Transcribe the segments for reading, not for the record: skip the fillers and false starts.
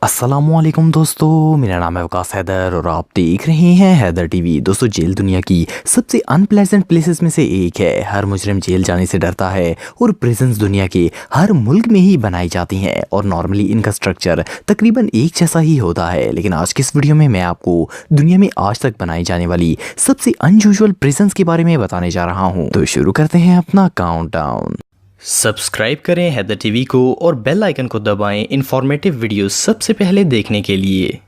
अस्सलामुअलैकुम दोस्तों, मेरा नाम है वकास हैदर और आप देख रहे हैं हैदर टीवी। दोस्तों, जेल दुनिया की सबसे अनप्लेजेंट प्लेसेस में से एक है। हर मुजरिम जेल जाने से डरता है और प्रिजन्स दुनिया के हर मुल्क में ही बनाई जाती हैं और नॉर्मली इनका स्ट्रक्चर तकरीबन एक जैसा ही होता है। लेकिन आज की इस वीडियो में मैं आपको दुनिया में आज तक बनाई जाने वाली सबसे अनयूजुअल प्रिजन्स के बारे में बताने जा रहा हूँ। तो शुरू करते हैं अपना काउंटडाउन। सब्सक्राइब करें हैदर टीवी को और बेल आइकन को दबाएं इन्फॉर्मेटिव वीडियोस सबसे पहले देखने के लिए।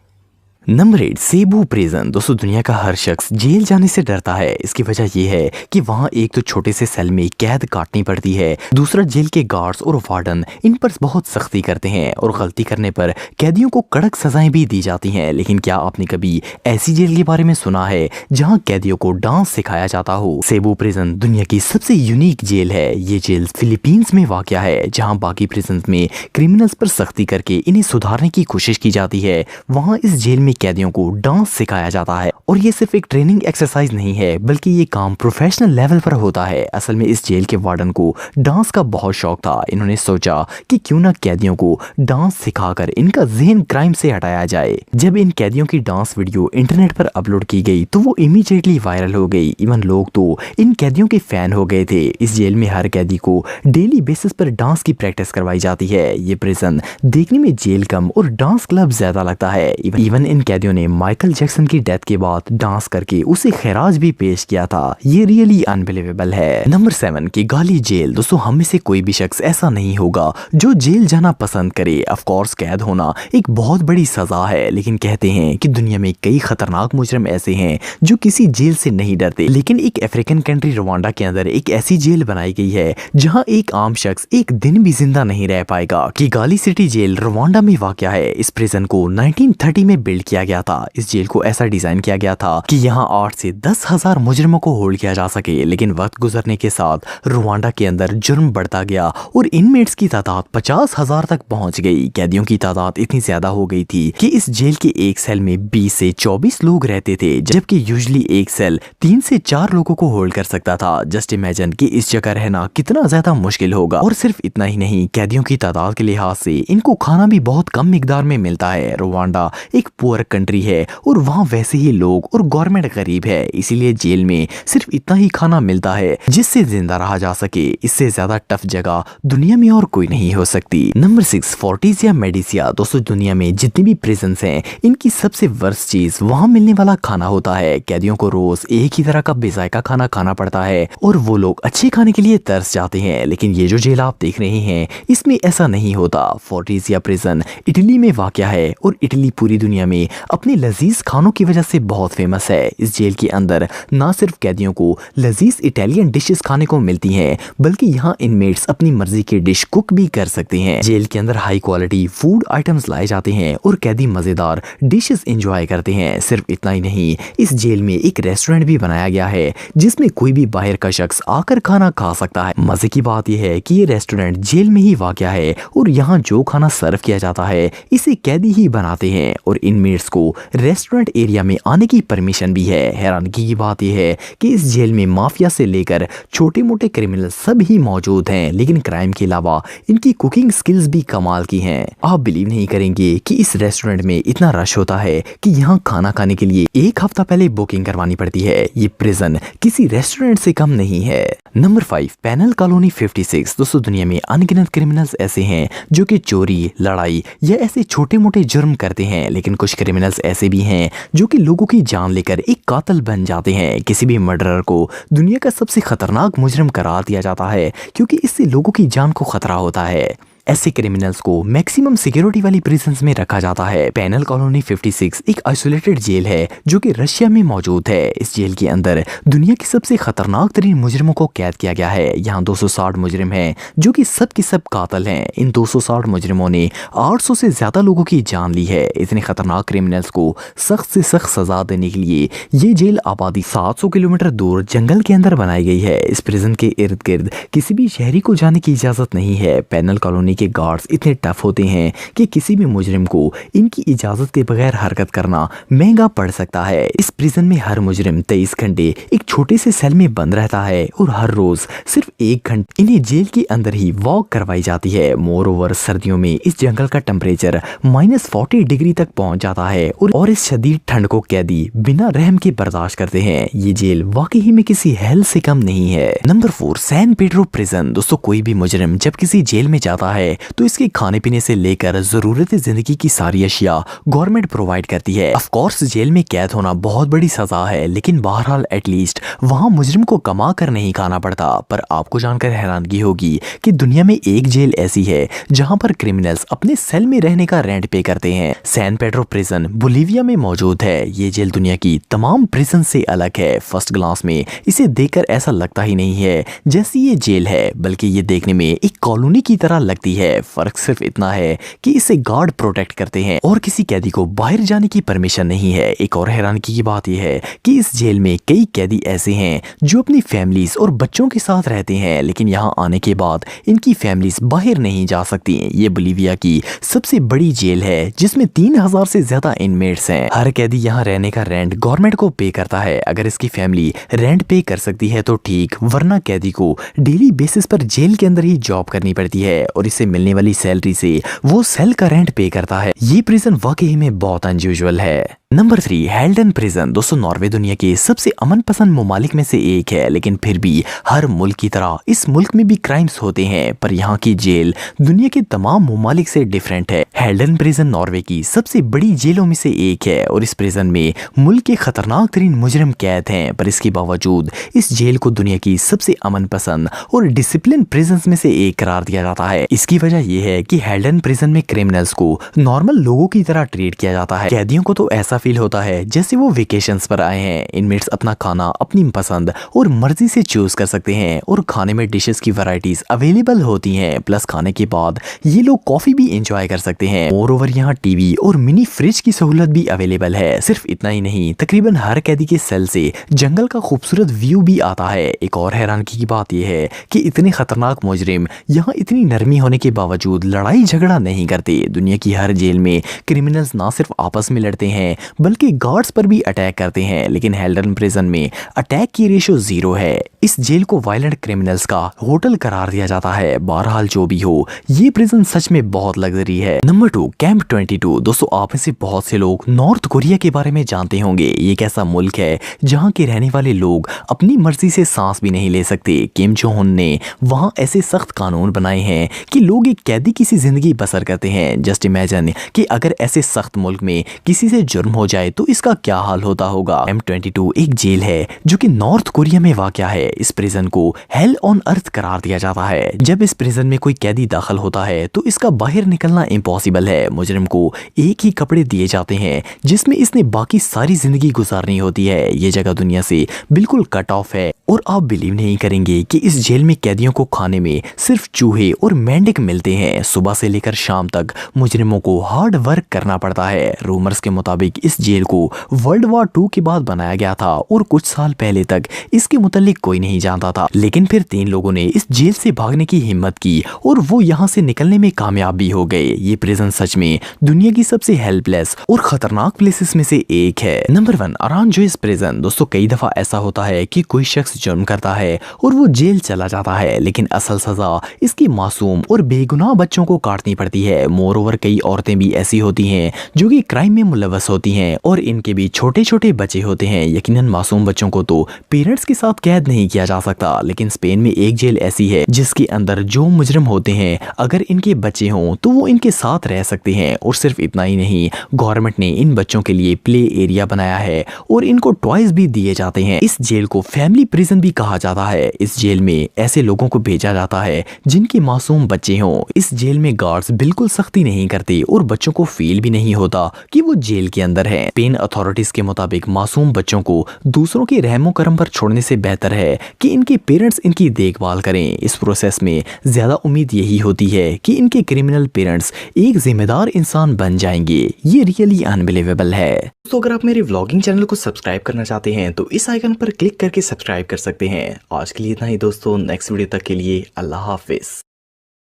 Number 8, Cebu prison. दोस्तों, दुनिया का हर शख्स जेल जाने से डरता है। इसकी वजह यह है कि वहाँ एक तो छोटे से सेल में कैद काटनी पड़ती है, दूसरा जेल के गार्ड्स और वार्डन इन पर बहुत सख्ती करते हैं और गलती करने पर कैदियों को कड़क सजाएं भी दी जाती हैं। लेकिन क्या आपने कभी ऐसी जेल के बारे में सुना है जहाँ कैदियों को डांस सिखाया जाता हो? सेबू प्रिजन दुनिया की सबसे यूनिक जेल है। ये जेल फिलीपींस में वाक़या है, जहाँ बाकी प्रिजन में क्रिमिनल्स पर सख्ती करके इन्हें सुधारने की कोशिश की जाती है। वहाँ इस जेल में कैदियों को डांस सिखाया जाता है और ये सिर्फ एक ट्रेनिंग एक्सरसाइज नहीं है, बल्कि ये काम प्रोफेशनल लेवल पर होता है। असल में इस जेल के वार्डन को डांस का बहुत शौक था। इन्होंने सोचा कि क्यों ना कैदियों को डांस सिखाकर इनका ज़हन क्राइम से हटाया जाए। जब इन कैदियों की डांस वीडियो इंटरनेट पर अपलोड की गई तो वो इमीडिएटली वायरल हो गई। इवन लोग तो इन कैदियों के फैन हो गए थे। इस जेल में हर कैदी को डेली बेसिस पर डांस की प्रैक्टिस करवाई जाती है। ये प्रिजन देखने में जेल कम और डांस क्लब ज्यादा लगता है। इवन इन कैदियों ने माइकल जैक्सन की डेथ के बाद डांस करके उसे खैराज भी पेश किया था। ये रियली अनबिलीवेबल है। Number 7, Kigali jail. दोस्तों, हम में से कोई भी शख्स ऐसा नहीं होगा जो जेल जाना पसंद करे। ऑफ कोर्स कैद होना एक बहुत बड़ी सजा है, लेकिन कहते हैं कि दुनिया में कई खतरनाक मुजरिम ऐसे हैं जो किसी जेल से नहीं डरते। लेकिन एक अफ्रीकन कंट्री रवांडा के अंदर एक ऐसी जेल बनाई गई है जहां एक आम शख्स एक दिन भी जिंदा नहीं रह पाएगा। किगाली सिटी जेल रवांडा में वाक़या है। इस प्रिजन को 1930 में बिल्ड किया गया था। इस जेल को ऐसा डिजाइन किया गया था कि यहाँ 8 से 10,000 मुजरिमों को होल्ड किया जा सके। लेकिन वक्त गुजरने के साथ रवांडा के अंदर जुर्म बढ़ता गया और इनमेट्स की तादाद 50,000 तक पहुंच गई। कैदियों की तादाद इतनी ज्यादा हो गई थी कि इस जेल के एक सेल में 20 से 24 लोग रहते थे, जबकि यूजुअली एक सेल 3 से 4 लोगों को होल्ड कर सकता था। जस्ट इमेजिन कि इस जगह रहना कितना ज्यादा मुश्किल होगा। और सिर्फ इतना ही नहीं, कैदियों की तादाद के लिहाज से इनको खाना भी बहुत कम मिकदार में मिलता है। रवांडा एक पुअर कंट्री है और वहाँ वैसे ही लोग और गवर्नमेंट गरीब है, इसीलिए जेल में सिर्फ इतना ही खाना मिलता है जिससे जिंदा रहा जा सके। इससे ज्यादा टफ जगह दुनिया में और कोई नहीं हो सकती। नंबर 6, फोर्टिस या मेडिसिया। दोस्तों, दुनिया में जितनी भी प्रिजन्स हैं, इनकी सबसे वर्स्ट चीज वहाँ मिलने वाला खाना होता है। कैदियों को रोज एक ही तरह का बेजायका खाना खाना पड़ता है और वो लोग अच्छे खाने के लिए तरस जाते हैं। लेकिन ये जो जेल आप देख रहे हैं, इसमें ऐसा नहीं होता। फोर्टिस या प्रिजन इटली में वाक़या है और इटली पूरी दुनिया में अपने लजीज खानों की वजह से बहुत फेमस है। इस जेल के अंदर ना सिर्फ कैदियों को लजीज इटालियन डिशेस खाने को मिलती हैं, बल्कि यहाँ इनमेट्स अपनी मर्जी के डिश कुक भी कर सकते हैं। जेल के अंदर हाई क्वालिटी फूड आइटम्स लाए जाते हैं और कैदी मजेदार डिशेस एंजॉय करते हैं। सिर्फ इतना ही नहीं, इस जेल में एक रेस्टोरेंट भी बनाया गया है जिसमें कोई भी बाहर का शख्स आकर खाना खा सकता है। मजे की बात यह है कि ये रेस्टोरेंट जेल में ही वाक़या है और यहाँ जो खाना सर्व किया जाता है इसे कैदी ही बनाते हैं और इनमेट्स को रेस्टोरेंट एरिया में आने की परमिशन भी है। हैरानगी की बात यह है कि इस जेल में माफिया से लेकर छोटे मोटे क्रिमिनल सब ही मौजूद हैं, लेकिन क्राइम के अलावा इनकी कुकिंग स्किल्स भी कमाल की हैं। आप बिलीव नहीं करेंगे कि इस रेस्टोरेंट में इतना रश होता है कि यहाँ खाना खाने के लिए एक हफ्ता पहले बुकिंग करवानी पड़ती है। ये प्रिजन किसी रेस्टोरेंट से कम नहीं है। Number 5, penal colony 56। दोस्तों, दुनिया में अनगिनत क्रिमिनल्स ऐसे हैं जो कि चोरी, लड़ाई या ऐसे छोटे मोटे जुर्म करते हैं, लेकिन कुछ क्रिमिनल्स ऐसे भी हैं जो कि लोगों की जान लेकर एक कातिल बन जाते हैं। किसी भी मर्डरर को दुनिया का सबसे खतरनाक मुजरिम करार दिया जाता है क्योंकि इससे लोगों की जान को खतरा होता है। ऐसे क्रिमिनल्स को मैक्सिमम सिक्योरिटी वाली प्रिजन्स में रखा जाता है। पेनल कॉलोनी 56 एक आइसोलेटेड जेल है जो कि रशिया में मौजूद है। इस जेल के अंदर दुनिया के सबसे खतरनाक तरीन मुजरिमों को कैद किया गया है। यहाँ 260 मुजरिम हैं जो कि सब के सब कातिल हैं। इन 260 मुजरिमों ने 800 से ज्यादा लोगों की जान ली है। इतने खतरनाक क्रिमिनल्स को सख्त से सख्त सजा देने के लिए ये जेल आबादी 700 किलोमीटर दूर जंगल के अंदर बनाई गई है। इस प्रिजन के इर्द गिर्द किसी भी शहरी को जाने की इजाजत नहीं है। पेनल कॉलोनी कॉलोनी के गार्ड्स इतने टफ होते हैं कि किसी भी मुजरिम को इनकी इजाजत के बगैर हरकत करना महंगा पड़ सकता है। इस प्रिजन में हर मुजरिम 23 घंटे एक छोटे से सेल में बंद रहता है और हर रोज सिर्फ 1 घंटे इन्हें जेल के अंदर ही वॉक करवाई जाती है। मोर ओवर सर्दियों में इस जंगल का टेम्परेचर -40 डिग्री तक पहुंच जाता है और इस शदीद ठंड को कैदी बिना रहम के बर्दाश्त करते हैं। ये जेल वाकई में किसी हेल से कम नहीं है। Number 4, San Pedro prison. दोस्तों, कोई भी मुजरिम जब किसी जेल में जाता है तो इसके खाने पीने से लेकर जरूरत जिंदगी की सारी अशिया गवर्नमेंट प्रोवाइड करती है। ऑफ कोर्स जेल में कैद होना बहुत बड़ी सजा है, लेकिन बहरहाल एटलीस्ट वहाँ मुजरिम को कमा कर नहीं खाना पड़ता। पर आपको जानकर हैरानगी होगी कि दुनिया में एक जेल ऐसी है जहाँ पर क्रिमिनल्स अपने सेल में रहने का रेंट पे करते हैं। सैन पेड्रो प्रिजन बोलीविया में मौजूद है। ये जेल दुनिया की तमाम प्रिजन से अलग है। फर्स्ट ग्लांस में इसे देखकर ऐसा लगता ही नहीं है जैसी ये जेल है, बल्कि ये देखने में एक कॉलोनी की तरह लगती है। फर्क सिर्फ इतना है कि इसे गार्ड प्रोटेक्ट करते हैं और किसी कैदी को बाहर जाने की परमिशन नहीं है। एक और हैरानगी की बात यह है कि इस जेल में कई कैदी ऐसे हैं जो अपनी फैमिलीज और बच्चों के साथ रहते हैं, लेकिन यहाँ आने के बाद इनकी फैमिलीज बाहर नहीं जा सकती। ये बोलीविया की सबसे बड़ी जेल है जिसमें 3000 से ज्यादा इनमेट्स हैं। हर कैदी यहाँ रहने का रेंट गवर्नमेंट को पे करता है। अगर इसकी फैमिली रेंट पे कर सकती है तो ठीक, वरना कैदी को डेली बेसिस पर जेल के अंदर ही जॉब करनी पड़ती है और इसे मिलने वाली सैलरी से वो सेल का रेंट पे करता है। ये प्रिजन वाकई में बहुत अनयूजुअल है। Number 3, हेल्डन prison. दोस्तों, नॉर्वे दुनिया के सबसे अमन पसंद ममालिक में से एक है, लेकिन फिर भी हर मुल्क की तरह इस मुल्क में भी क्राइम्स होते हैं। पर यहाँ की जेल दुनिया के तमाम ममालिक से डिफरेंट है। हेल्डन प्रिजन नॉर्वे की सबसे बड़ी जेलों में से एक है और इस प्रिजन में मुल्क के खतरनाक तरीन मुजरिम कैद हैं। पर इसके बावजूद इस जेल को दुनिया की सबसे अमन पसंद और डिसिप्लिन प्रिजन में से एक करार दिया जाता है। इसकी वजह यह है कि हेल्डन प्रिजन में क्रिमिनल्स को नॉर्मल लोगों की तरह ट्रीट किया जाता है। कैदियों को तो ऐसा फील होता है जैसे वो वेकेशंस पर आए हैं। इनमेट्स अपना खाना अपनी पसंद और मर्जी से चूज कर सकते हैं और खाने में डिशेस की वैरायटीज अवेलेबल होती हैं। प्लस खाने के बाद ये लोग कॉफी भी एंजॉय कर सकते हैं। मोरओवर यहाँ टीवी और मिनी फ्रिज की सहूलत भी अवेलेबल है। सिर्फ इतना ही नहीं, तकरीबन हर कैदी के सेल से जंगल का खूबसूरत व्यू भी आता है। एक और हैरानगी की बात यह है कि इतने खतरनाक मुजरिम यहाँ इतनी नरमी होने के बावजूद लड़ाई झगड़ा नहीं करते। दुनिया की हर जेल में क्रिमिनल्स ना सिर्फ आपस में लड़ते हैं बल्कि गार्ड्स पर भी अटैक करते हैं, लेकिन हेल्डन प्रिजन में अटैक की रेशो 0 है। इस जेल को वायलेंट क्रिमिनल्स का होटल करार दिया जाता है। बहरहाल जो भी हो, ये प्रिजन सच में बहुत लग्जरी है। Number 2, camp 22। दोस्तों, आप में से बहुत से लोग नॉर्थ कोरिया के बारे में जानते होंगे। ये एक ऐसा मुल्क है जहाँ के रहने वाले लोग अपनी मर्जी से सांस भी नहीं ले सकते। किम जोंग उन ने वहाँ ऐसे सख्त कानून बनाए हैं कि लोग एक कैदी किसी जिंदगी बसर करते हैं। जस्ट इमेजिन कि अगर ऐसे सख्त मुल्क में किसी से जुर्म हो जाए तो इसका क्या हाल होता होगा। कैंप 22 एक जेल है जो कि नॉर्थ कोरिया में वाक़या है। इस प्रिजन को हेल ऑन अर्थ करार दिया जाता है। जब इस प्रिजन में कोई कैदी दाखिल होता है तो इसका बाहर निकलना इम्पॉसिबल है। मुजरिम को एक ही कपड़े दिए जाते हैं जिसमें इसने बाकी सारी जिंदगी गुजारनी होती है। ये जगह दुनिया से बिल्कुल कट ऑफ है और आप बिलीव नहीं करेंगे कि इस जेल में कैदियों को खाने में सिर्फ चूहे और मेंढक मिलते हैं। सुबह से लेकर शाम तक मुजरिमों को हार्ड वर्क करना पड़ता है। रूमर्स के मुताबिक इस जेल को वर्ल्ड वॉर 2 के बाद बनाया गया था और कुछ साल पहले तक इसके मुतालिक कोई नहीं जानता था, लेकिन फिर 3 लोगों ने इस जेल से भागने की हिम्मत की और वो यहाँ से निकलने में कामयाब भी हो गए। ये प्रिजन सच में दुनिया की सबसे हेल्पलेस और खतरनाक प्लेसेस में से एक है। Number 1, Aranjuez prison. दोस्तों, कई दफा ऐसा होता है कि कोई शख्स जुर्म करता है और वो जेल चला जाता है, लेकिन असल सजा इसकी मासूम और बेगुनाह बच्चों को काटनी पड़ती है। मोरओवर कई औरतें भी ऐसी होती हैं जो कि क्राइम में मुलव्वस होती हैं और इनके भी छोटे छोटे बच्चे होते हैं। यकीनन मासूम बच्चों को तो पेरेंट्स के साथ कैद नहीं किया जा सकता, लेकिन स्पेन में एक जेल ऐसी है जिसके अंदर जो मुजरिम होते हैं अगर इनके बच्चे हों तो वो इनके साथ रह सकते हैं। और सिर्फ इतना ही नहीं, गवर्नमेंट ने इन बच्चों के लिए प्ले एरिया बनाया है और इनको टॉयज भी दिए जाते हैं। इस जेल को फैमिली प्रिजन भी कहा जाता है। इस जेल में ऐसे लोगों को भेजा जाता है जिनके मासूम बच्चे हों। इस जेल में गार्ड्स बिल्कुल सख्ती नहीं करते और बच्चों को फील भी नहीं होता कि वो जेल के अंदर है। स्पेन अथॉरिटीज के मुताबिक मासूम बच्चों को दूसरों के रहमो करम पर छोड़ने से बेहतर है कि इनके पेरेंट्स इनकी देखभाल करें। इस प्रोसेस में ज्यादा उम्मीद यही होती है कि इनके क्रिमिनल पेरेंट्स एक जिम्मेदार इंसान बन जाएंगे। ये रियली अनबिलीवेबल है। तो अगर आप मेरे व्लॉगिंग चैनल को सब्सक्राइब करना चाहते हैं तो इस आइकन पर क्लिक करके सब्सक्राइब कर सकते हैं। आज के लिए इतना ही दोस्तों, नेक्स्ट वीडियो तक के लिए अल्लाह हाफिज।